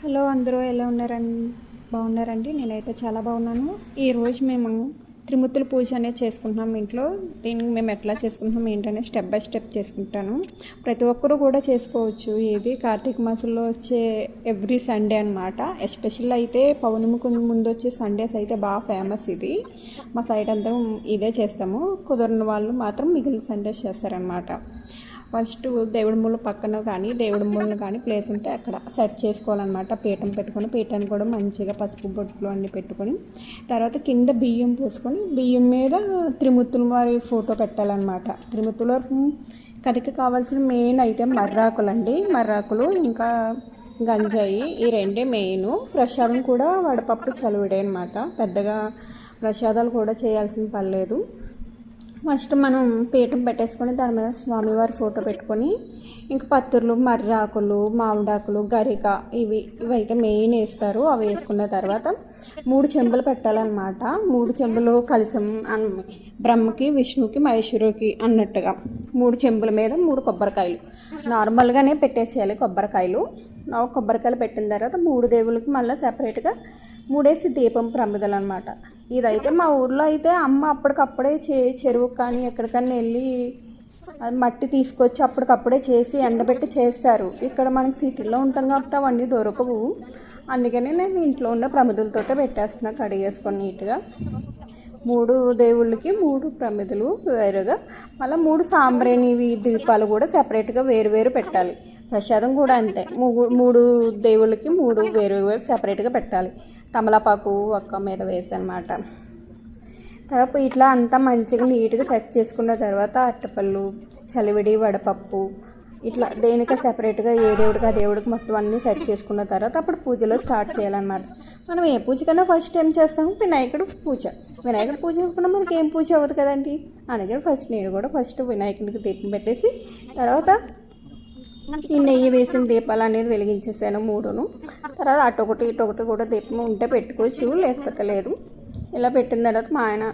Hello అందరూ ఎలా ఉన్నారండి? బాగున్నారండి? నేనైతే చాలా బాగున్నాను. ఈరోజు మేము త్రిమూర్తుల పూజ అనేది చేసుకుంటున్నాం ఇంట్లో. దీనికి మేము ఎట్లా చేసుకుంటున్నాం ఏంటనే స్టెప్ బై స్టెప్ చేసుకుంటాను. ప్రతి ఒక్కరూ కూడా చేసుకోవచ్చు. ఇది కార్తీక మాసంలో వచ్చే ఎవ్రీ సండే అనమాట. ఎస్పెషల్ అయితే పౌర్ణమికి ముందు వచ్చే సండేస్ అయితే బాగా ఫేమస్ ఇది. మా సైడ్ అంతా ఇదే చేస్తాము. కుదరని వాళ్ళు మాత్రం మిగిలిన సండేస్ చేస్తారనమాట. ఫస్ట్ దేవుడి మూల పక్కన కానీ దేవుడి మూలను కానీ ప్లేస్ ఉంటే అక్కడ సెట్ చేసుకోవాలన్నమాట. పీఠం పెట్టుకొని పీఠాన్ని కూడా మంచిగా పసుపు బొట్లు అన్నీ పెట్టుకొని తర్వాత కింద బియ్యం పోసుకొని బియ్యం మీద త్రిమూర్తుల వారి ఫోటో పెట్టాలన్నమాట. త్రిమూర్తుల కరికి కావాల్సిన మెయిన్ అయితే మర్రాకులు అండి. మర్రాకులు ఇంకా గంజాయి ఈ రెండే మెయిన్. ప్రసాదం కూడా వడపప్పు చలివిడే అనమాట. పెద్దగా ప్రసాదాలు కూడా చేయాల్సిన పని లేదు. ఫస్ట్ మనం పీఠం పెట్టేసుకొని దాని మీద స్వామివారి ఫోటో పెట్టుకొని ఇంకా పత్తుర్లు మర్రాకులు మామిడాకులు గరిక ఇవైతే మెయిన్ వేస్తారు. అవి వేసుకున్న తర్వాత 3 చెంబులు పెట్టాలన్నమాట. 3 చెంబులు కలిసం బ్రహ్మకి విష్ణుకి మహేశ్వరుకి అన్నట్టుగా 3 చెంబుల మీద 3 కొబ్బరికాయలు నార్మల్గానే పెట్టేసేయాలి. కొబ్బరికాయలు పెట్టిన తర్వాత 3 దేవుళ్ళకి మళ్ళీ సెపరేట్గా 3 దీపం ప్రమిదలు అనమాట. ఇదైతే మా ఊర్లో అయితే అమ్మ అప్పటికప్పుడే చెరువుకి కానీ ఎక్కడికన్నా వెళ్ళి మట్టి తీసుకొచ్చి అప్పటికప్పుడే చేసి ఎండబెట్టి చేస్తారు. ఇక్కడ మనకి సిటీలో ఉంటాం కాబట్టి అవన్నీ దొరకవు. అందుకని నేను ఇంట్లో ఉన్న ప్రమిదలతోటే పెట్టేస్తున్నా కడిగేసుకొని నీట్గా. 3 దేవుళ్ళకి 3 ప్రమిదలు వేరుగా, మళ్ళీ 3 సాంబ్రేణివి దీపాలు కూడా సెపరేట్గా వేరు పెట్టాలి. ప్రసాదం కూడా అంతే 3 దేవుళ్ళకి 3 వేరు సెపరేట్గా పెట్టాలి. తమలపాకు ఒక్క మీద వేసి అనమాట. తర్వాత ఇట్లా అంతా మంచిగా నీట్గా సెట్ చేసుకున్న తర్వాత అట్టపళ్ళు చలివిడి వడపప్పు ఇట్లా దేనికి సెపరేట్గా ఏ దేవుడికి ఆ దేవుడికి మొత్తం అన్నీ సెట్ చేసుకున్న తర్వాత అప్పుడు పూజలో స్టార్ట్ చేయాలన్నమాట. మనం ఏ పూజకైనా ఫస్ట్ ఏం చేస్తాము? వినాయకుడు పూజ అవ్వకుండా మనకి ఏం పూజ అవ్వదు కదండి. అందుకని నేను కూడా ఫస్ట్ వినాయకుడికి దీపం పెట్టేసి తర్వాత ఈ నెయ్యి వేసిన దీపాలు అనేది వెలిగించేసాను 3ను. తర్వాత అటొకటి ఇటొకటి కూడా దీపం ఉంటే పెట్టుకోవచ్చు, లేకపోతే లేదు. ఇలా పెట్టిన తర్వాత మా ఆయన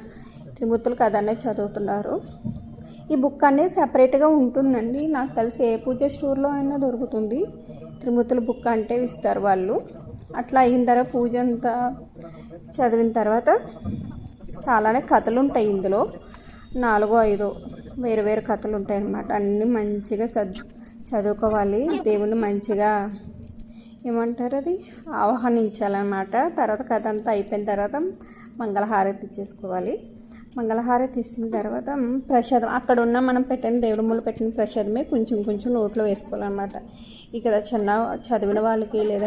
త్రిమూర్తుల కథ అనేది చదువుతున్నారు. ఈ బుక్ అనేది సపరేట్గా ఉంటుందండి. నాకు తెలిసి ఏ పూజ స్టోర్లో అయినా దొరుకుతుంది. త్రిమూర్తుల బుక్ అంటే ఇస్తారు వాళ్ళు. అట్లా అయిన తర్వాత పూజ అంతా చదివిన తర్వాత చాలానే కథలు ఉంటాయి ఇందులో. 4-5 వేరు కథలు ఉంటాయి అన్నమాట. అన్నీ మంచిగా చదువుకోవాలి. దేవుణ్ణి మంచిగా ఏమంటారు అది ఆహ్వానించాలన్నమాట. తర్వాత కథ అంతా అయిపోయిన తర్వాత మంగళహారతి ఇచ్చేసుకోవాలి. మంగళహారతి ఇచ్చిన తర్వాత ప్రసాదం అక్కడ ఉన్న మనం పెట్టిన దేవుడి మూల పెట్టిన ప్రసాదమే కొంచెం నోట్లో వేసుకోవాలన్నమాట. ఇక్కడ చదివిన వాళ్ళకి లేదంటే